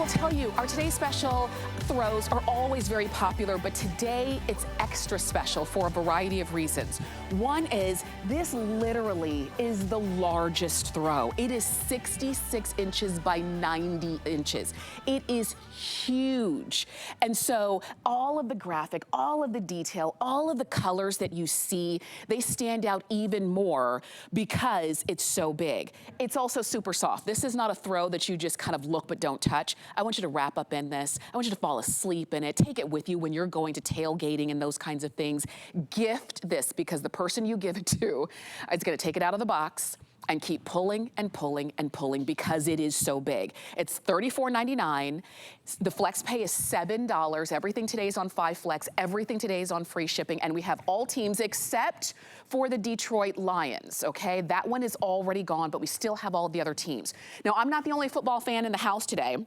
will tell you, our today's special throws are always very popular, but today it's extra special for a variety of reasons. One is, this literally is the largest throw. It is 66 inches by 90 inches. It is huge. And so all of the graphic, all of the detail, all of the colors that you see, they stand out even more because it's so big. It's also super soft. This is not a throw that you just kind of look but don't touch. I want you to wrap up in this. I want you to fall asleep in it. Take it with you when you're going to tailgating and those kinds of things. Gift this, because the person you give it to is gonna take it out of the box and keep pulling and pulling and pulling because it is so big. It's $34.99. The flex pay is $7. Everything today is on 5 Flex. Everything today is on free shipping. And we have all teams except for the Detroit Lions, okay? That one is already gone, but we still have all the other teams. Now, I'm not the only football fan in the house today.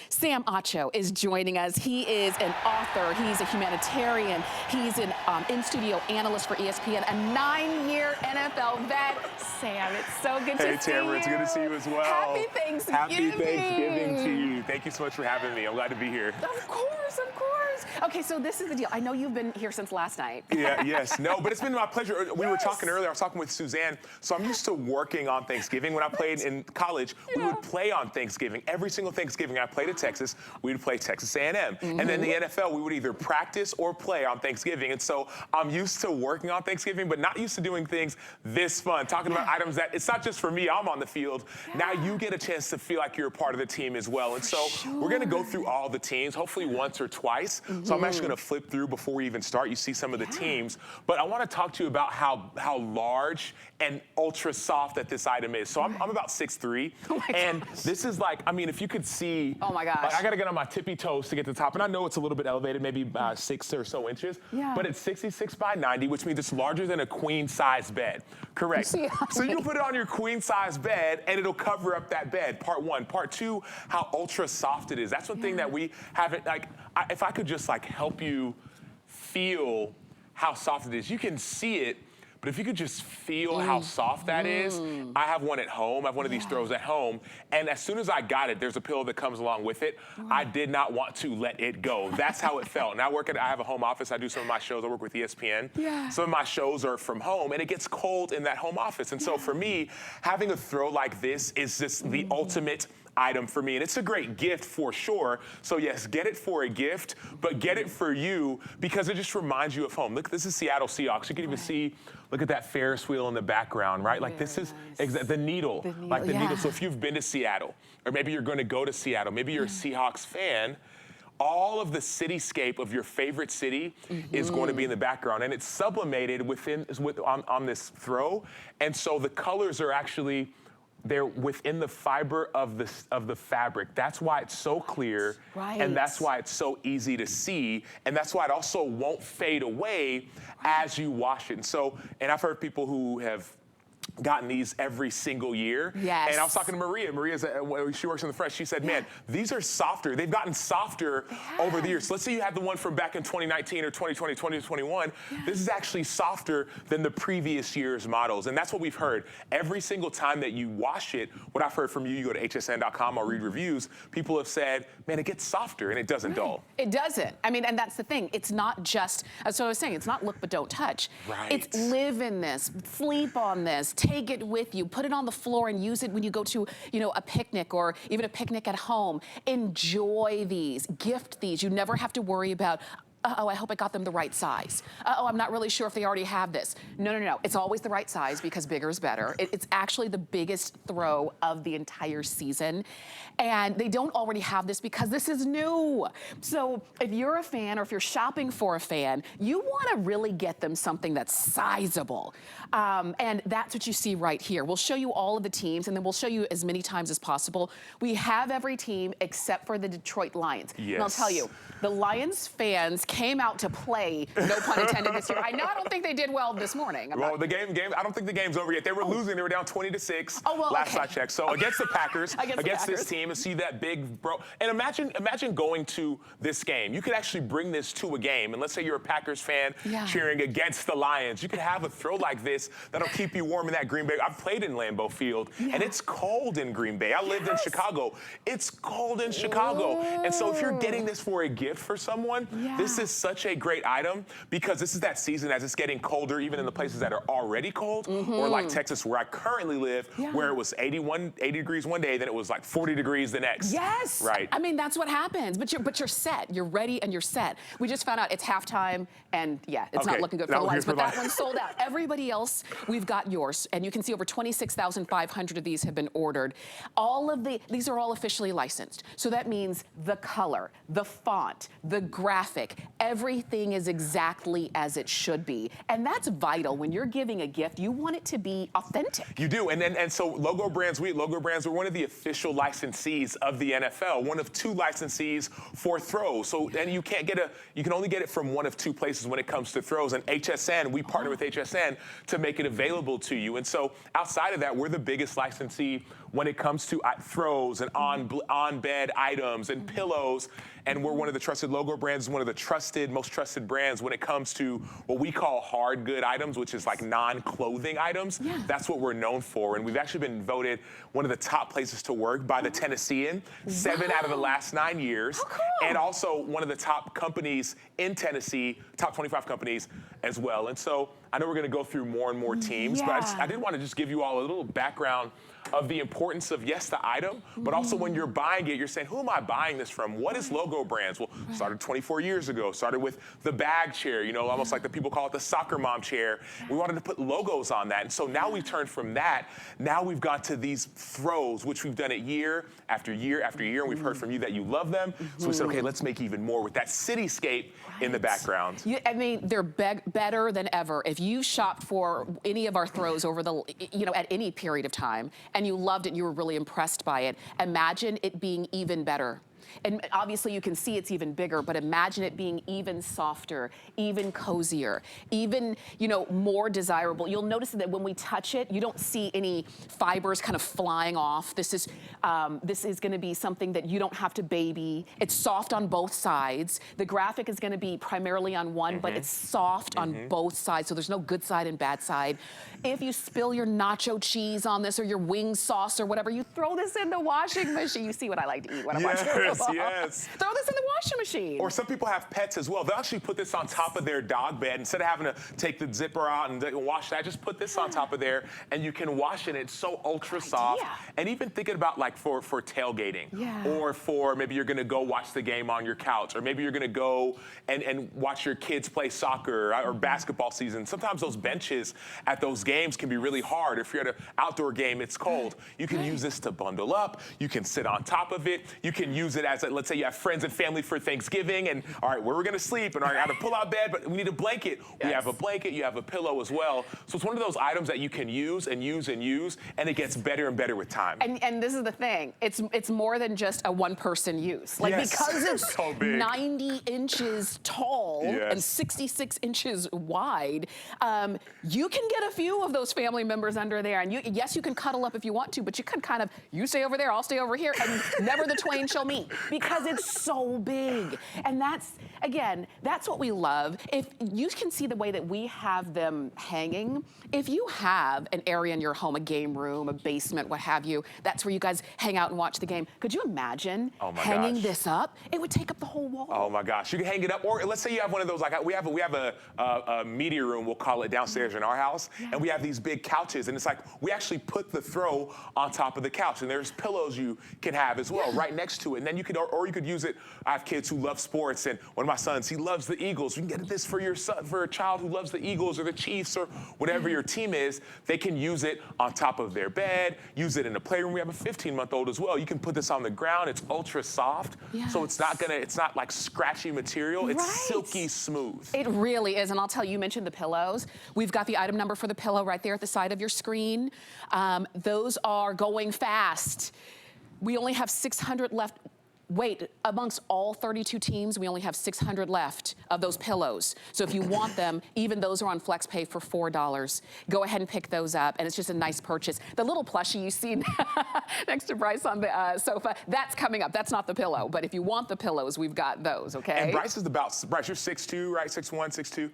Sam Acho is joining us. He is an author. He's a humanitarian. He's an in-studio analyst for ESPN, a 9-year NFL vet. Sam, it's so good to see you. Hey, Tamara, it's good to see you as well. Happy Thanksgiving. Happy Thanksgiving to you. Thank you so much for having me. I'm glad to be here. Of course, of course. Okay, so this is the deal. I know you've been here since last night. Yeah, yes. No, but it's been my pleasure. We were talking earlier, I was talking with Suzanne, so I'm used to working on Thanksgiving. When I played in college, we would play on Thanksgiving. Every single Thanksgiving I played at Texas, we would play Texas A&M. And then the NFL, we would either practice or play on Thanksgiving. And so I'm used to working on Thanksgiving, but not used to doing things this fun, talking about items that, it's not just for me, I'm on the field. Now you get a chance to feel like you're a part of the team as well. And so we're gonna go through all the teams, hopefully once or twice. So I'm actually gonna flip through before we even start. You see some of the teams, but I wanna talk to you about how large and ultra soft that this item is. So I'm about 6'3", and this is like, I mean, if you could see, oh my gosh, like, I gotta get on my tippy toes to get to the top, and I know it's a little bit elevated, maybe 6 or so inches, but it's 66 by 90, which means it's larger than a queen size bed. Correct. So you put it on your queen size bed and it'll cover up that bed, part one. Part two, how ultra soft it is. That's one thing that we haven't, like, if I could just like help you feel how soft it is. You can see it, but if you could just feel how soft that is, I have one at home. I have one of these throws at home. And as soon as I got it, there's a pillow that comes along with it. I did not want to let it go. That's how it felt. And I have a home office. I do some of my shows. I work with ESPN. Some of my shows are from home, and it gets cold in that home office. And so for me, having a throw like this is just the ultimate item for me, and it's a great gift for sure. So yes, get it for a gift, but get it for you because it just reminds you of home. Look, this is Seattle Seahawks. You can even see, look at that Ferris wheel in the background, right? Like this is the needle, like the needle. So if you've been to Seattle, or maybe you're going to go to Seattle, maybe you're a Seahawks fan, all of the cityscape of your favorite city is going to be in the background, and it's sublimated on this throw, and so the colors are actually, they're within the fiber of the fabric. That's why it's so clear, and that's why it's so easy to see, and that's why it also won't fade away as you wash it. And so, and I've heard people who have gotten these every single year. And I was talking to Maria. She works in the front. She said, man, these are softer. They've gotten softer over the years. So let's say you had the one from back in 2019 or 2020, 2021. This is actually softer than the previous year's models. And that's what we've heard. Every single time that you wash it, what I've heard from you go to hsn.com, I'll read reviews, people have said, man, it gets softer and it doesn't dull. It doesn't. I mean, and that's the thing. It's not just, that's what I was saying, it's not look but don't touch. It's live in this, sleep on this, take it with you, put it on the floor and use it when you go to, you know, a picnic or even a picnic at home. Enjoy these, gift these. You never have to worry about, uh-oh, I hope I got them the right size. Uh-oh, I'm not really sure if they already have this. No, no, no, it's always the right size because bigger is better. It's actually the biggest throw of the entire season. And they don't already have this because this is new. So if you're a fan or if you're shopping for a fan, you wanna really get them something that's sizable. And that's what you see right here. We'll show you all of the teams and then we'll show you as many times as possible. We have every team except for the Detroit Lions. And I'll tell you, the Lions fans came out to play, no pun intended, this year. I don't think they did well this morning. Well, the game, I don't think the game's over yet. They were losing. They were down 20-6 last I checked. So against the Packers, against this team, and see that big bro. And imagine going to this game. You could actually bring this to a game. And let's say you're a Packers fan cheering against the Lions. You could have a throw like this that'll keep you warm in that Green Bay. I've played in Lambeau Field, and it's cold in Green Bay. I lived in Chicago. It's cold in Chicago. And so if you're getting this for a gift for someone, this is such a great item because this is that season as it's getting colder, even in the places that are already cold, or like Texas where I currently live, where it was 80 degrees one day, then it was like 40 degrees the next. Yes. Right. I mean, that's what happens. But you're set. You're ready and you're set. We just found out it's halftime, and it's not looking good for the Lions, but that one's sold out. Everybody else, we've got yours, and you can see over 26,500 of these have been ordered. These are all officially licensed. So that means the color, the font, the graphic, everything is exactly as it should be. And that's vital. When you're giving a gift, you want it to be authentic. You do. And so Logo Brands, we're one of the official licensees of the NFL, one of 2 licensees for throws. So, and you can only get it from one of 2 places when it comes to throws. And HSN, we partner with HSN to make it available to you. And so outside of that, we're the biggest licensee when it comes to throws and on-bed items and pillows. And we're one of the trusted Logo Brands, one of the most trusted brands when it comes to what we call hard good items, which is like non-clothing items. That's what we're known for. And we've actually been voted one of the top places to work by the Tennessean, 7 out of the last 9 years. Oh, cool. And also one of the top companies in Tennessee, top 25 companies as well. And so I know we're going to go through more and more teams, but I did want to just give you all a little background of the importance of, yes, the item, but also when you're buying it, you're saying, who am I buying this from? What is Logo Brands? Well, started 24 years ago, started with the bag chair, almost like the people call it the soccer mom chair. We wanted to put logos on that. And so now we've turned from that. Now we've got to these throws, which we've done it year after year after year. And we've heard from you that you love them. So we said, okay, let's make even more with that cityscape in the background. I mean, they're better than ever. If you shopped for any of our throws over at any period of time, and you loved it, you were really impressed by it, imagine it being even better. And obviously you can see it's even bigger, but imagine it being even softer, even cozier, even, more desirable. You'll notice that when we touch it, you don't see any fibers kind of flying off. This is going to be something that you don't have to baby. It's soft on both sides. The graphic is going to be primarily on one, but it's soft on both sides, so there's no good side and bad side. If you spill your nacho cheese on this or your wing sauce or whatever, you throw this in the washing machine. You see what I like to eat when I'm watching football. Yes. Throw this in the washing machine. Or some people have pets as well. They'll actually put this on top of their dog bed. Instead of having to take the zipper out and wash that, just put this on top of there and you can wash it. It's so ultra soft. And even thinking about like for tailgating or for maybe you're gonna go watch the game on your couch, or maybe you're gonna go and watch your kids play soccer or basketball season. Sometimes those benches at those games can be really hard. If you're at an outdoor game, it's cold. You can use this to bundle up. You can sit on top of it. You can use it as let's say you have friends and family for Thanksgiving, and all right, where we're gonna sleep, and all right, I have a pull-out bed, but we need a blanket. We have a blanket, you have a pillow as well. So it's one of those items that you can use and use and use, and it gets better and better with time. And this is the thing, it's more than just a one-person use. Like because it's so big. 90 inches tall and 66 inches wide, you can get a few of those family members under there, and yes, you can cuddle up if you want to, but you can kind of, you stay over there, I'll stay over here, and never the twain shall meet. Because it's so big. And that's, again, that's what we love. If you can see the way that we have them hanging, if you have an area in your home, a game room, a basement, what have you, that's where you guys hang out and watch the game. Could you imagine hanging this up? It would take up the whole wall. Oh my gosh, you can hang it up, or let's say you have one of those, like we have a media room, we'll call it, downstairs in our house, and we have these big couches, and it's like, we actually put the throw on top of the couch, and there's pillows you can have as well, right next to it, and then you could, or you could use it. I have kids who love sports, and one of my sons, he loves the Eagles. You can get this for your son, for a child who loves the Eagles or the Chiefs or whatever your team is. They can use it on top of their bed, use it in the playroom. We have a 15-month-old as well. You can put this on the ground. It's ultra soft, so it's not like scratchy material. It's silky smooth. It really is, and I'll tell you, you mentioned the pillows. We've got the item number for the pillow right there at the side of your screen. Those are going fast. We only have 600 left. wait, amongst all 32 teams, we only have 600 left of those pillows. So if you want them, even those are on FlexPay for $4. Go ahead and pick those up, and it's just a nice purchase. The little plushie you see next to Bryce on the sofa, that's coming up. That's not the pillow, but if you want the pillows, we've got those, okay? And Bryce, you're 6'2", right? 6'1", 6'2"?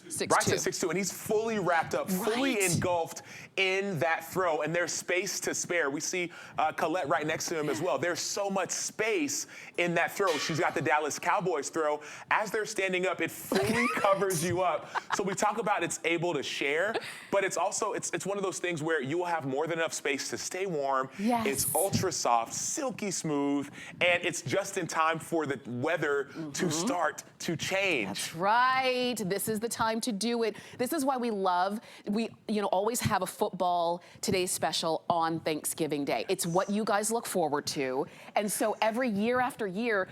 6'2". Bryce is 6'2", and he's fully wrapped up, fully engulfed in that throw, and there's space to spare. We see Colette right next to him as well. There's so much space in that throw. She's got the Dallas Cowboys throw. As they're standing up, it fully covers you up. So we talk about it's able to share, but it's also, it's one of those things where you will have more than enough space to stay warm. Yes. It's ultra soft, silky smooth, and it's just in time for the weather to start to change. That's right. This is the time to do it. This is why we always have a football Today's Special on Thanksgiving Day. It's what you guys look forward to. And so every year after year,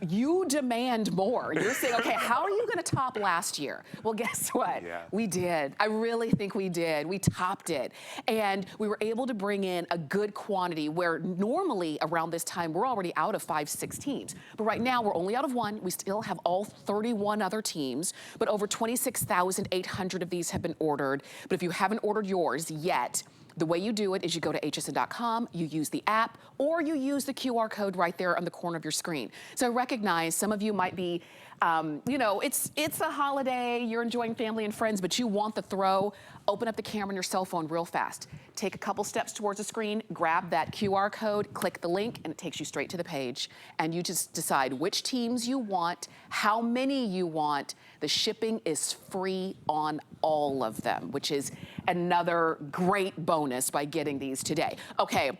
you demand more. You're saying, okay, how are you going to top last year? Well, guess what? Yeah. We did. I really think we did. We topped it. And we were able to bring in a good quantity where normally around this time, we're already out of 5-6 teams. But right now, we're only out of 1. We still have all 31 other teams, but over 26,800 of these have been ordered. But if you haven't ordered yours yet, the way you do it is you go to hsn.com, you use the app, or you use the QR code right there on the corner of your screen. So I recognize some of you might be, it's a holiday, you're enjoying family and friends, but you want the throw. Open up the camera on your cell phone real fast. Take a couple steps towards the screen, grab that QR code, click the link, and it takes you straight to the page. And you just decide which teams you want, how many you want. The shipping is free on all of them, which is another great bonus by getting these today. Okay.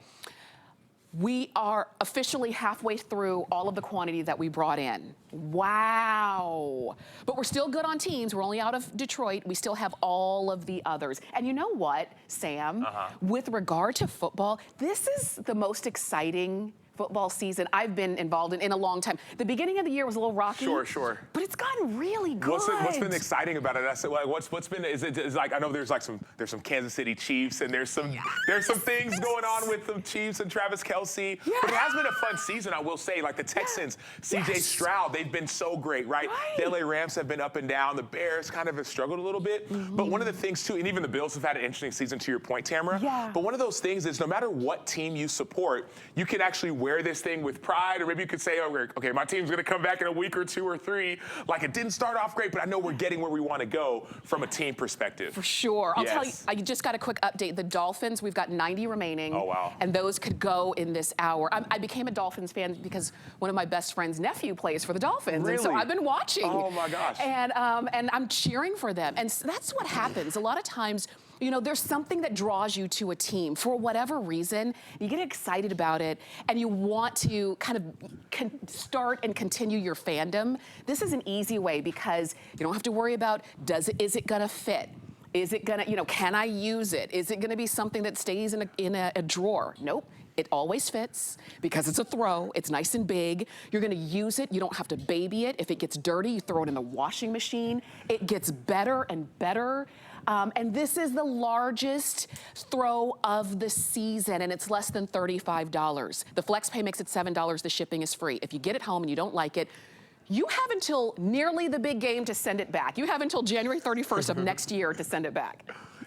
We are officially halfway through all of the quantity that we brought in. Wow. But we're still good on teams. We're only out of Detroit. We still have all of the others. And you know what, Sam? With regard to football, this is the most exciting football season I've been involved in a long time. The beginning of the year was a little rocky. Sure. But it's gotten really good. What's been exciting about it? I said, like, what's been is like, I know there's some Kansas City Chiefs, and there's some things going on with the Chiefs and Travis Kelce. Yeah. But it has been a fun season, I will say. Like the Texans, CJ Stroud, they've been so great, right? The LA Rams have been up and down. The Bears kind of have struggled a little bit. But one of the things too, and even the Bills have had an interesting season, to your point, Tamara. Yeah. But one of those things is no matter what team you support, you can actually wear this thing with pride, or maybe you could say, oh, okay, my team's going to come back in a week or 2 or 3. Like, it didn't start off great, but I know we're getting where we want to go from a team perspective. For sure. I'll tell you, I just got a quick update. The Dolphins, we've got 90 remaining. Oh, wow. And those could go in this hour. I became a Dolphins fan because one of my best friend's nephew plays for the Dolphins. Really? And so I've been watching. Oh, my gosh. And I'm cheering for them. And that's what happens. A lot of times, there's something that draws you to a team for whatever reason. You get excited about it and you want to kind of start and continue your fandom. This is an easy way because you don't have to worry about, is it gonna fit? Is it gonna, can I use it? Is it gonna be something that stays in a drawer? Nope. It always fits because it's a throw. It's nice and big. You're gonna use it. You don't have to baby it. If it gets dirty, you throw it in the washing machine. It gets better and better. And this is the largest throw of the season, and it's less than $35. The FlexPay makes it $7. The shipping is free. If you get it home and you don't like it, you have until nearly the big game to send it back. You have until January 31st of next year to send it back.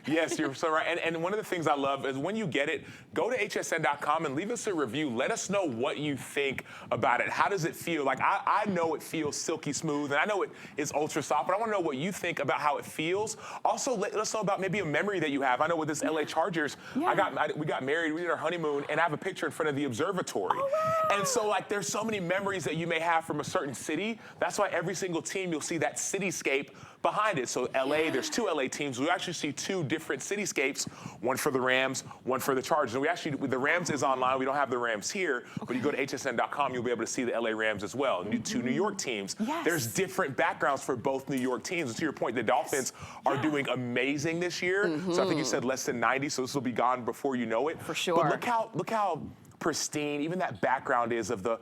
Yes, you're so right. And one of the things I love is when you get it, go to hsn.com and leave us a review. Let us know what you think about it. How does it feel? Like, I know it feels silky smooth, and I know it is ultra soft, but I want to know what you think about how it feels. Also, let us know about maybe a memory that you have. I know with this LA Chargers, we got married, we did our honeymoon, and I have a picture in front of the observatory. Oh, wow. And so, like, there's so many memories that you may have from a certain city. That's why every single team, you'll see that cityscape behind it. So LA, there's 2 LA teams. We actually see 2 different cityscapes, one for the Rams, one for the Chargers. And the Rams is online. We don't have the Rams here, but you go to hsn.com, you'll be able to see the LA Rams as well. 2 New York teams. Yes. There's different backgrounds for both New York teams. And to your point, the Dolphins are doing amazing this year. So I think you said less than 90, so this will be gone before you know it. For sure. But look how pristine, even that background is of the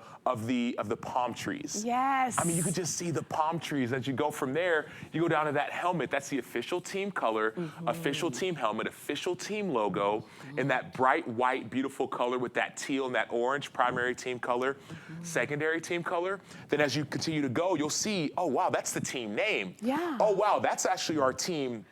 palm trees. Yes. I mean, you could just see the palm trees. As you go from there, you go down to that helmet. That's the official team color, official team helmet, official team logo, in that bright white, beautiful color with that teal and that orange, primary team color, secondary team color. Then as you continue to go, you'll see, oh, wow, that's the team name. Yeah. Oh, wow, that's actually our team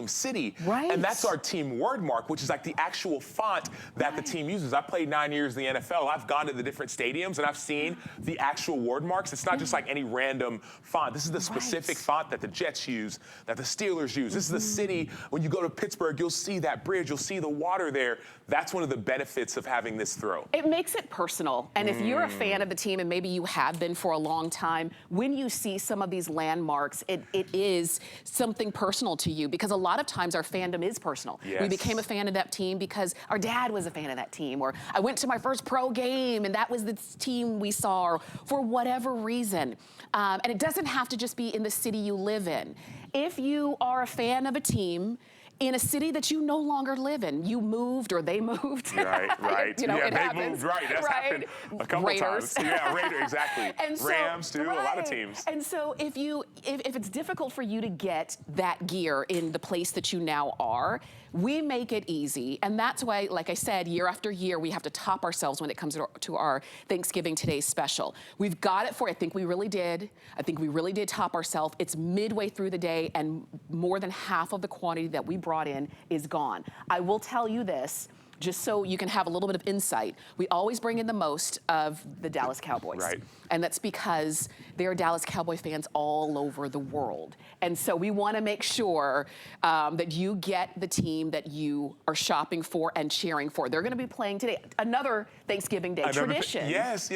city. Right. And that's our team word mark, which is like the actual font that the team uses. I played 9 years in the NFL. I've gone to the different stadiums and I've seen the actual word marks. It's not just like any random font. This is the specific font that the Jets use, that the Steelers use. This is the city. When you go to Pittsburgh, you'll see that bridge. You'll see the water there. That's one of the benefits of having this throw. It makes it personal. And if you're a fan of the team, and maybe you have been for a long time, when you see some of these landmarks, it is something personal to you, because a lot of times our fandom is personal. Yes. We became a fan of that team because our dad was a fan of that team, or I went to my first pro game and that was the team we saw, or for whatever reason. And it doesn't have to just be in the city you live in. If you are a fan of a team in a city that you no longer live in, you moved or they moved. Right. You know, yeah, it they happens, moved, right. That's happened a couple Raiders. times. Yeah, Raiders, exactly. And so, Rams, too, a lot of teams. And so if it's difficult for you to get that gear in the place that you now are, we make it easy. And that's why, like I said, year after year, we have to top ourselves when it comes to our Thanksgiving Today special. We've got it for, I think we really did. I think we really did top ourselves. It's midway through the day and more than half of the quantity that we brought in is gone. I will tell you this, just so you can have a little bit of insight. We always bring in the most of the Dallas Cowboys. Right. And that's because there are Dallas Cowboy fans all over the world. And so we want to make sure that you get the team that you are shopping for and cheering for. They're going to be playing today. Another Thanksgiving Day tradition. Yes.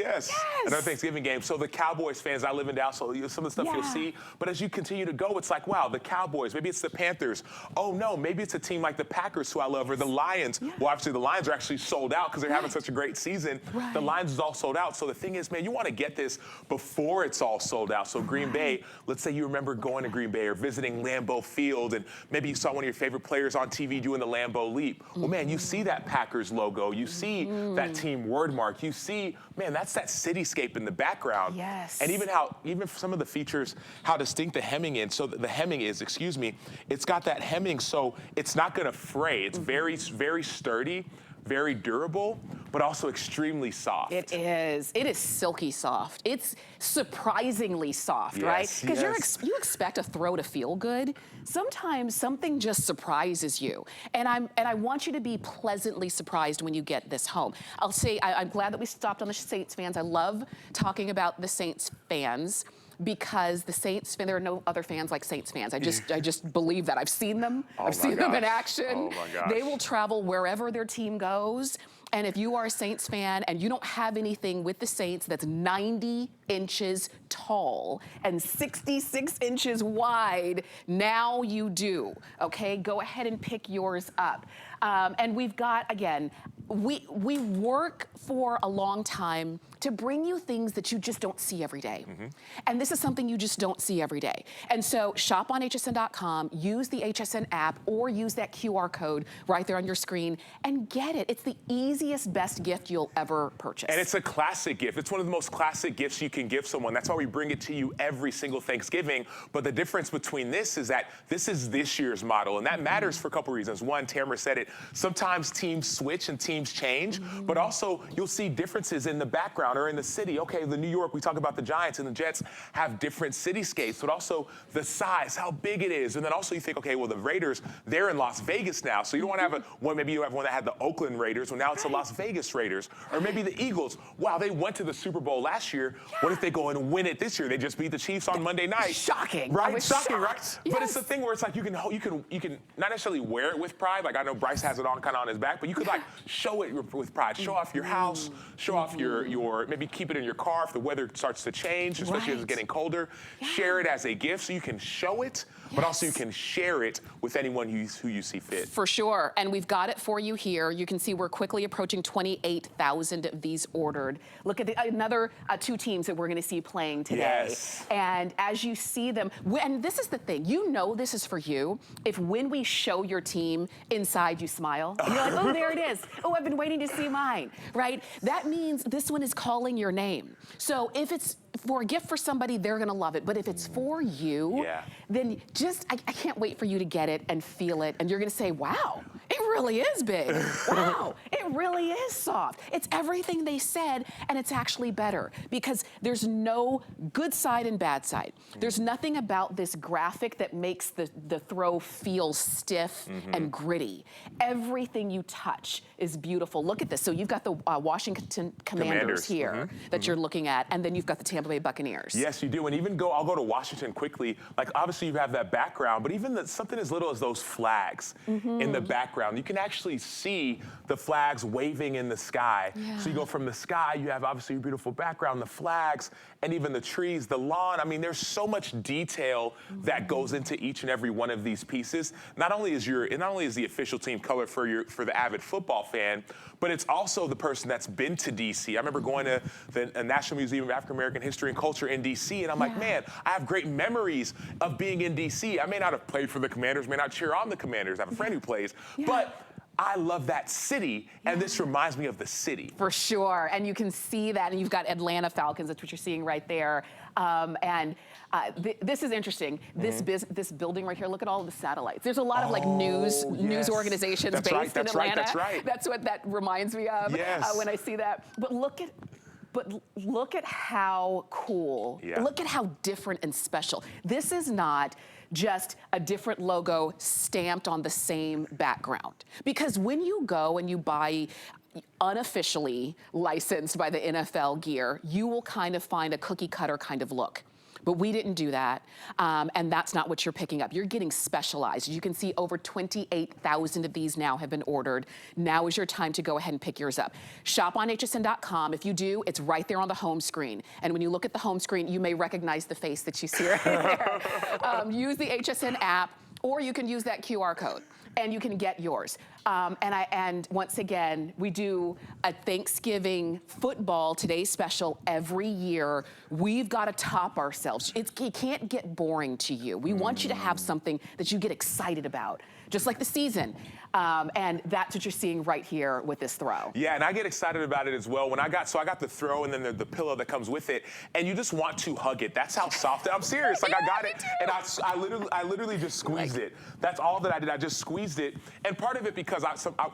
Another Thanksgiving game. So the Cowboys fans, I live in Dallas, so some of the stuff you'll see. But as you continue to go, it's like, wow, the Cowboys, maybe it's the Panthers. Oh, no, maybe it's a team like the Packers, who I love, or the Lions. Well, obviously, the Lions are actually sold out because they're having such a great season. The Lions is all sold out. So the thing is, man, you want to get this before it's all sold out. So Green Bay, let's say you remember going to Green Bay or visiting Lambeau Field, and maybe you saw one of your favorite players on TV doing the Lambeau Leap. Well, man, you see that Packers logo. You see that team word mark. You see, man, that's that cityscape in the background. Yes. And even some of the features, how distinct the hemming is. So the hemming is, excuse me, it's got that hemming, so it's not going to fray. It's very, very sturdy, very durable, but also extremely soft. It is. It is silky soft. It's surprisingly soft, right? Because you expect a throw to feel good. Sometimes something just surprises you. And I want you to be pleasantly surprised when you get this home. I'll say, I'm glad that we stopped on the Saints fans. I love talking about the Saints fans, because the Saints, there are no other fans like Saints fans. I just believe that. I've seen them. I've seen them in action. Oh my gosh. They will travel wherever their team goes. And if you are a Saints fan and you don't have anything with the Saints that's 90 inches tall and 66 inches wide, now you do, okay? Go ahead and pick yours up. And we've got, again, we work for a long time to bring you things that you just don't see every day. And this is something you just don't see every day. And so shop on hsn.com, use the HSN app, or use that QR code right there on your screen and get it. It's the easiest, best gift you'll ever purchase. And it's a classic gift. It's one of the most classic gifts you can give someone. That's why we bring it to you every single Thanksgiving. But the difference between this is that this is this year's model. And that matters for a couple reasons. One, Tamara said it, sometimes teams switch and teams change, but also you'll see differences in the background or in the city. Okay, the New York, we talk about the Giants and the Jets have different cityscapes, but also the size, how big it is. And then also you think, okay, well, the Raiders, they're in Las Vegas now. So you don't want to have one, maybe you have one that had the Oakland Raiders, well, now it's the Las Vegas Raiders. Or maybe the Eagles. Wow, they went to the Super Bowl last year. What if they go in and win it this year? They just beat the Chiefs on Monday night. Shocking. Right? Shocking, right? Yes. But it's the thing where it's like you can not necessarily wear it with pride. Like I know Bryce has it on kind of on his back, but you could like show it with pride. Show off your house, show off your or maybe keep it in your car if the weather starts to change, especially as it's getting colder. Share it as a gift so you can show it, but also you can share it with anyone who you see fit. For sure, and we've got it for you here. You can see we're quickly approaching 28,000 of these ordered. Look at another 2 teams that we're gonna see playing today. Yes. And as you see them, and this is the thing, you know this is for you, if when we show your team, inside you smile. You're like, oh, there it is. Oh, I've been waiting to see mine, right? That means this one is calling your name. So if it's for a gift for somebody, they're gonna love it. But if it's for you, then I can't wait for you to get it and feel it. And you're gonna say, wow, it really is big. Wow, it really is soft. It's everything they said, and it's actually better because there's no good side and bad side. There's nothing about this graphic that makes the throw feel stiff and gritty. Everything you touch is beautiful. Look at this. So you've got the Washington Commanders here that you're looking at, and then you've got the Tampa Bay Buccaneers. Yes, you do. And even I'll go to Washington quickly. Like, obviously you have that background, but even something as little as those flags in the background, you can actually see the flags waving in the sky. So you go from the sky, you have obviously a beautiful background, the flags, and even the trees, the lawn. I mean, there's so much detail that goes into each and every one of these pieces. Not only is the official team color for the avid football fan, but it's also the person that's been to DC. I remember going to the National Museum of African American History and Culture in DC, and I'm like, man, I have great memories of being in DC. I may not have played for the Commanders, may not cheer on the Commanders. I have a friend who plays, but I love that city, and this reminds me of the city. For sure, and you can see that, and you've got Atlanta Falcons, that's what you're seeing right there. This is interesting. This building right here, look at all of the satellites. There's a lot of like news organizations based in Atlanta. That's right. That's what that reminds me of when I see that. But look at how cool, look at how different and special. This is not just a different logo stamped on the same background. Because when you go and you buy unofficially licensed by the NFL gear, you will kind of find a cookie cutter kind of look. But we didn't do that, and that's not what you're picking up. You're getting specialized. You can see over 28,000 of these now have been ordered. Now is your time to go ahead and pick yours up. Shop on hsn.com. If you do, it's right there on the home screen. And when you look at the home screen, you may recognize the face that you see right there. Use the HSN app, or you can use that QR code, and you can get yours. And once again, we do a Thanksgiving football Today special every year. We've got to top ourselves. It can't get boring to you. We want you to have something that you get excited about, just like the season. And that's what you're seeing right here with this throw. Yeah, and I get excited about it as well. When I got the throw and then the pillow that comes with it, and you just want to hug it. That's how soft I'm serious. Like, I got it, and I literally just squeezed it. That's all that I did. I just squeezed it. And part of it because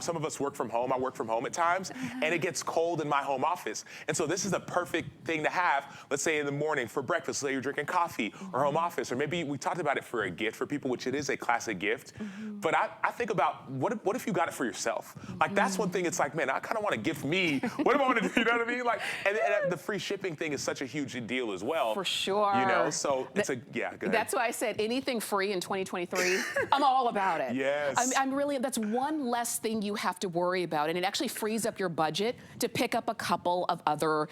some of us work from home. I work from home at times, and it gets cold in my home office. And so this is a perfect thing to have, let's say in the morning for breakfast, say you're drinking coffee or home office, or maybe we talked about it for a gift for people, which it is a classic gift. But I think about what if you got it for yourself? Like, that's one thing. It's like, man, I kind of want to gift me. What am I going to do? You know what I mean? Like, and the free shipping thing is such a huge deal as well. For sure. You know, so it's go ahead. That's why I said anything free in 2023, I'm all about it. Yes. I'm really, that's one less thing you have to worry about, and it actually frees up your budget to pick up a couple of other,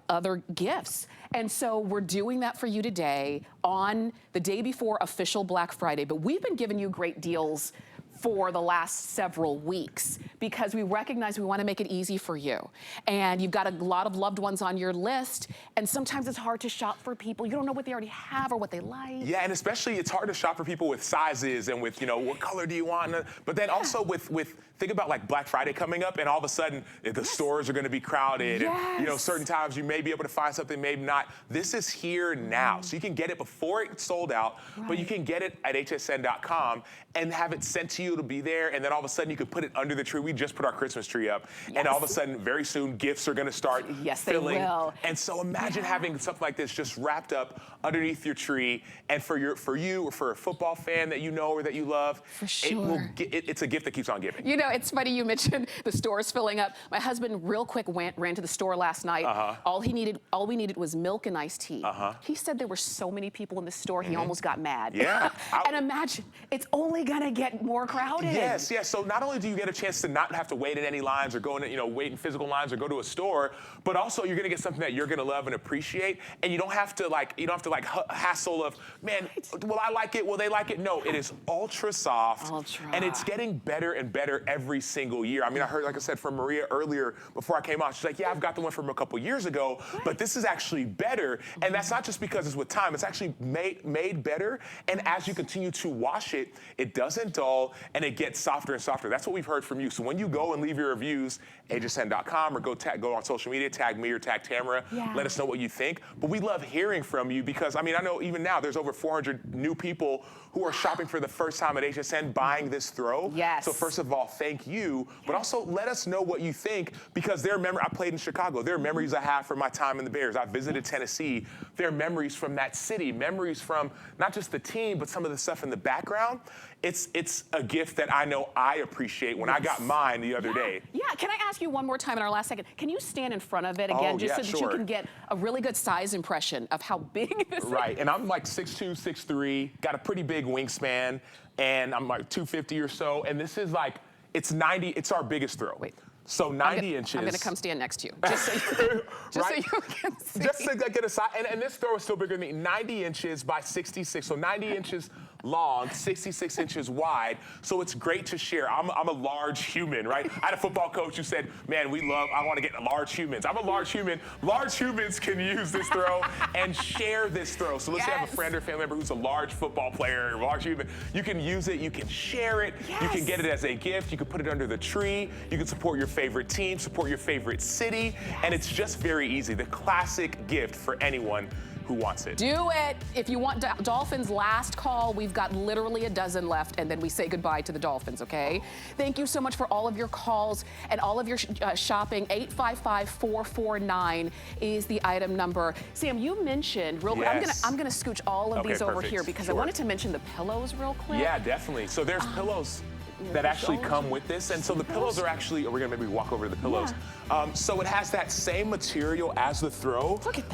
other gifts. And so we're doing that for you today on the day before official Black Friday, but we've been giving you great deals for the last several weeks because we recognize we want to make it easy for you. And you've got a lot of loved ones on your list, and sometimes it's hard to shop for people. You don't know what they already have or what they like. Yeah, and especially it's hard to shop for people with sizes and with, what color do you want? But then also with think about like Black Friday coming up, and all of a sudden the stores are going to be crowded. And, certain times you may be able to find something, maybe not. This is here now. So you can get it before it's sold out, but you can get it at hsn.com and have it sent to you. It'll be there, and then all of a sudden you can put it under the tree. We just put our Christmas tree up, and all of a sudden, very soon, gifts are going to start filling. They will. And so imagine having something like this just wrapped up underneath your tree, and for you or for a football fan that you know or that you love, for sure. It's a gift that keeps on giving. It's funny you mentioned the stores filling up. My husband real quick ran to the store last night. All we needed was milk and iced tea. He said there were so many people in the store, he almost got mad. Yeah. And imagine, it's only going to get more crowded. crowded. Yes, yes. So not only do you get a chance to not have to wait in any lines or go in, wait in physical lines or go to a store, but also you're gonna get something that you're gonna love and appreciate, and you don't have to hassle of, man, will I like it? Will they like it? No, it is ultra soft, and it's getting better and better every single year. I mean, I heard, like I said, from Maria earlier before I came out. She's like, yeah, I've got the one from a couple years ago, but this is actually better, and that's not just because it's with time. It's actually made better, and as you continue to wash it, it doesn't dull, and it gets softer and softer. That's what we've heard from you. So when you go and leave your reviews, hsn.com, or go on social media, tag me or tag Tamara, let us know what you think. But we love hearing from you because, I mean, I know even now there's over 400 new people who are shopping for the first time at HSN buying this throw. Yes. So first of all, thank you, but also let us know what you think, because I played in Chicago. There are memories I have from my time in the Bears. I visited Tennessee. There are memories from that city, memories from not just the team, but some of the stuff in the background. It's a gift that I know I appreciate when I got mine the other day. Yeah, can I ask you one more time in our last second? Can you stand in front of it again, just so that you can get a really good size impression of how big this is? Right, and I'm like 6'2", 6'3", got a pretty big wingspan, and I'm like 250 or so, and this is like, it's our biggest throw. Wait. So 90 inches. I'm gonna come stand next to you, just so you, so you can see. Just to get a size, and this throw is still bigger than me. 90 inches by 66, so 90 inches long, 66 inches wide. So it's great to share. I'm a large human, right? I had a football coach who said, man, I want to get large humans. I'm a large human. Large humans can use this throw and share this throw. So let's say I have a friend or family member who's a large football player, or a large human. You can use it, you can share it, you can get it as a gift, you can put it under the tree, you can support your favorite team, support your favorite city, and it's just very easy. The classic gift for anyone who wants it. Do it. If you want Dolphins last call, we've got literally a dozen left, and then we say goodbye to the Dolphins, okay? Thank you so much for all of your calls and all of your shopping. 855-449 is the item number. Sam, you mentioned real quick. I'm gonna scooch all of these over here because I wanted to mention the pillows real quick. Yeah, definitely. So there's pillows that actually come with this, and so the pillows are actually, we're gonna maybe walk over to the pillows. So it has that same material as the throw. Look at that.